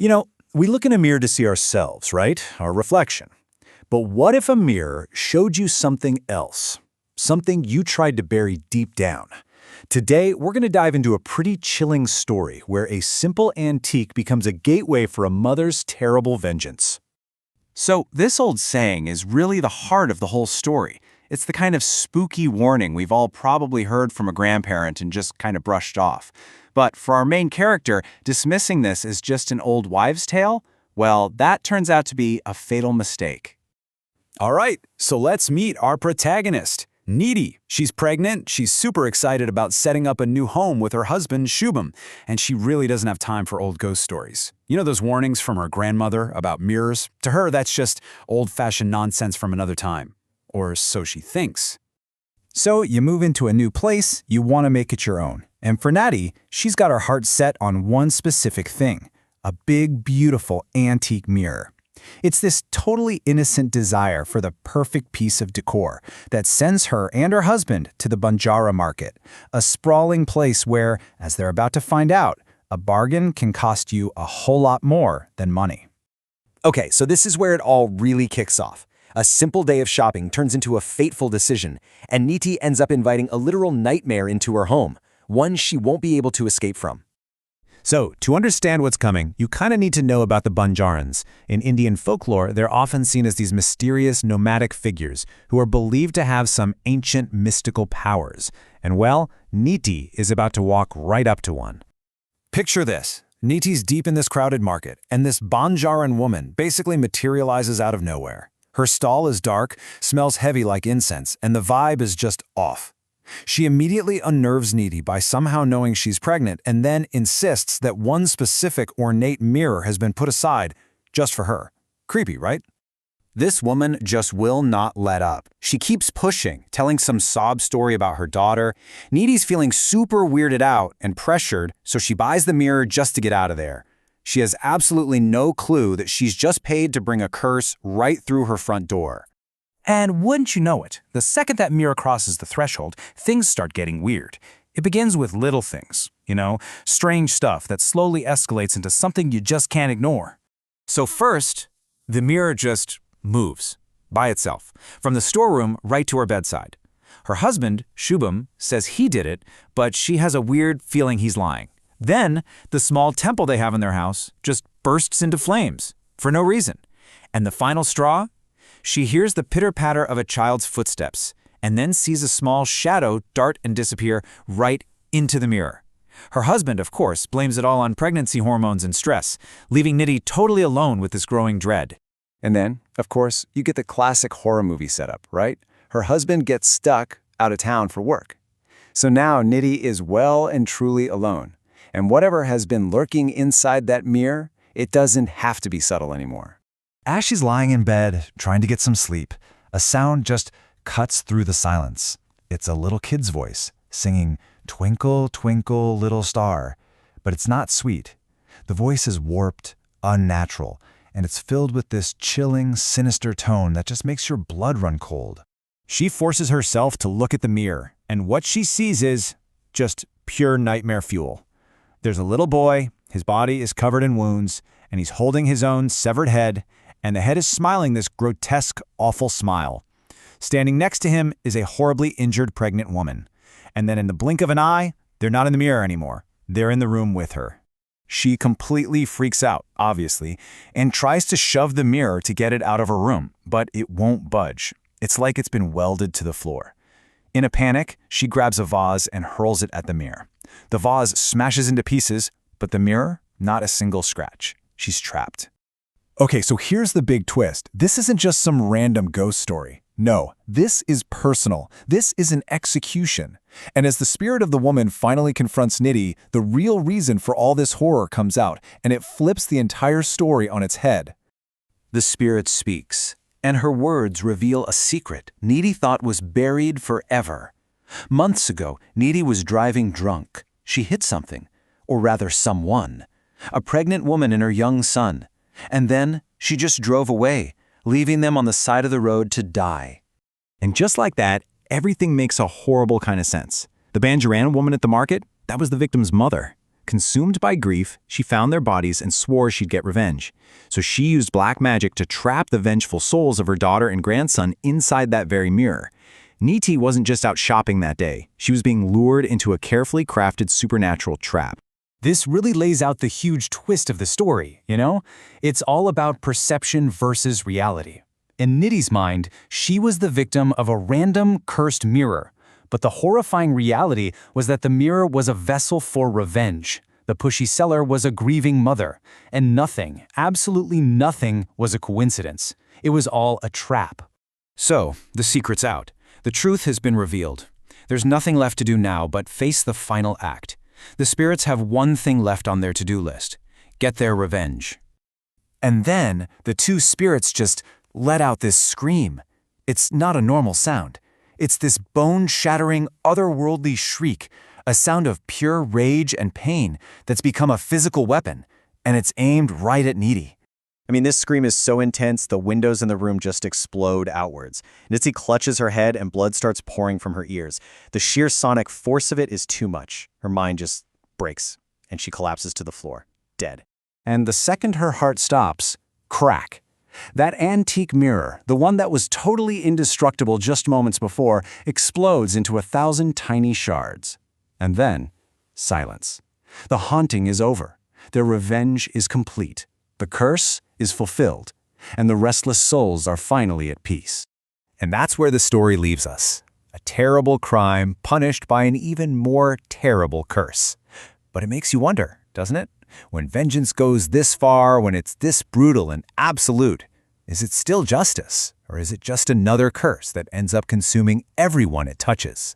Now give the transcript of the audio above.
You know, we look in a mirror to see ourselves, right? Our reflection. But what if a mirror showed you something else? Something you tried to bury deep down. Today, we're going to dive into a pretty chilling story where a simple antique becomes a gateway for a mother's terrible vengeance. So this old saying is really the heart of the whole story. It's the kind of spooky warning we've all probably heard from a grandparent and just kind of brushed off. But for our main character, dismissing this as just an old wives' tale, well, that turns out to be a fatal mistake. All right, so let's meet our protagonist, Needy. She's pregnant, she's super excited about setting up a new home with her husband, Shubham, and she really doesn't have time for old ghost stories. You know those warnings from her grandmother about mirrors? To her, that's just old-fashioned nonsense from another time. Or so she thinks. So you move into a new place, you want to make it your own. And for Natty, she's got her heart set on one specific thing, a big, beautiful antique mirror. It's this totally innocent desire for the perfect piece of decor that sends her and her husband to the Banjara market, a sprawling place where, as they're about to find out, a bargain can cost you a whole lot more than money. Okay, so this is where it all really kicks off. A simple day of shopping turns into a fateful decision, and Niti ends up inviting a literal nightmare into her home, one she won't be able to escape from. So, to understand what's coming, you kind of need to know about the Banjarans. In Indian folklore, they're often seen as these mysterious nomadic figures who are believed to have some ancient mystical powers. And well, Niti is about to walk right up to one. Picture this. Niti's deep in this crowded market, and this Banjaran woman basically materializes out of nowhere. Her stall is dark, smells heavy like incense, and the vibe is just off. She immediately unnerves Niti by somehow knowing she's pregnant and then insists that one specific ornate mirror has been put aside just for her. Creepy, right? This woman just will not let up. She keeps pushing, telling some sob story about her daughter. Niti's feeling super weirded out and pressured, so she buys the mirror just to get out of there. She has absolutely no clue that she's just paid to bring a curse right through her front door. And wouldn't you know it, the second that mirror crosses the threshold, things start getting weird. It begins with little things, strange stuff that slowly escalates into something you just can't ignore. So first, the mirror just moves by itself, from the storeroom right to her bedside. Her husband, Shubham, says he did it, but she has a weird feeling he's lying. Then, the small temple they have in their house just bursts into flames, for no reason. And the final straw? She hears the pitter-patter of a child's footsteps, and then sees a small shadow dart and disappear right into the mirror. Her husband, of course, blames it all on pregnancy hormones and stress, leaving Niti totally alone with this growing dread. And then, of course, you get the classic horror movie setup, right? Her husband gets stuck out of town for work. So now Niti is well and truly alone. And whatever has been lurking inside that mirror, it doesn't have to be subtle anymore. As she's lying in bed, trying to get some sleep, a sound just cuts through the silence. It's a little kid's voice, singing, "Twinkle, twinkle, little star." But it's not sweet. The voice is warped, unnatural, and it's filled with this chilling, sinister tone that just makes your blood run cold. She forces herself to look at the mirror, and what she sees is just pure nightmare fuel. There's a little boy, his body is covered in wounds, and he's holding his own severed head, and the head is smiling this grotesque, awful smile. Standing next to him is a horribly injured pregnant woman. And then in the blink of an eye, they're not in the mirror anymore. They're in the room with her. She completely freaks out, obviously, and tries to shove the mirror to get it out of her room, but it won't budge. It's like it's been welded to the floor. In a panic, she grabs a vase and hurls it at the mirror. The vase smashes into pieces, but the mirror, not a single scratch. She's trapped. Okay, so here's the big twist. This isn't just some random ghost story. No, this is personal. This is an execution. And as the spirit of the woman finally confronts Niti, the real reason for all this horror comes out, and it flips the entire story on its head. The spirit speaks, and her words reveal a secret Niti thought was buried forever. Months ago, Niti was driving drunk. She hit something, or rather someone, a pregnant woman and her young son. And then she just drove away, leaving them on the side of the road to die. And just like that, everything makes a horrible kind of sense. The Banjaran woman at the market, that was the victim's mother. Consumed by grief, she found their bodies and swore she'd get revenge. So she used black magic to trap the vengeful souls of her daughter and grandson inside that very mirror. Niti wasn't just out shopping that day. She was being lured into a carefully crafted supernatural trap. This really lays out the huge twist of the story, you know? It's all about perception versus reality. In Niti's mind, she was the victim of a random, cursed mirror. But the horrifying reality was that the mirror was a vessel for revenge. The pushy seller was a grieving mother. And nothing, absolutely nothing, was a coincidence. It was all a trap. So, the secret's out. The truth has been revealed. There's nothing left to do now but face the final act. The spirits have one thing left on their to-do list: get their revenge. And then the two spirits just let out this scream. It's not a normal sound. It's this bone-shattering, otherworldly shriek, a sound of pure rage and pain that's become a physical weapon, and it's aimed right at Niti. I mean, this scream is so intense, the windows in the room just explode outwards. Nitsi clutches her head and blood starts pouring from her ears. The sheer sonic force of it is too much. Her mind just breaks, and she collapses to the floor, dead. And the second her heart stops, crack. That antique mirror, the one that was totally indestructible just moments before, explodes into 1,000 tiny shards. And then, silence. The haunting is over. Their revenge is complete. The curse is fulfilled, and the restless souls are finally at peace. And that's where the story leaves us. A terrible crime punished by an even more terrible curse. But it makes you wonder, doesn't it? When vengeance goes this far, when it's this brutal and absolute, is it still justice? Or is it just another curse that ends up consuming everyone it touches?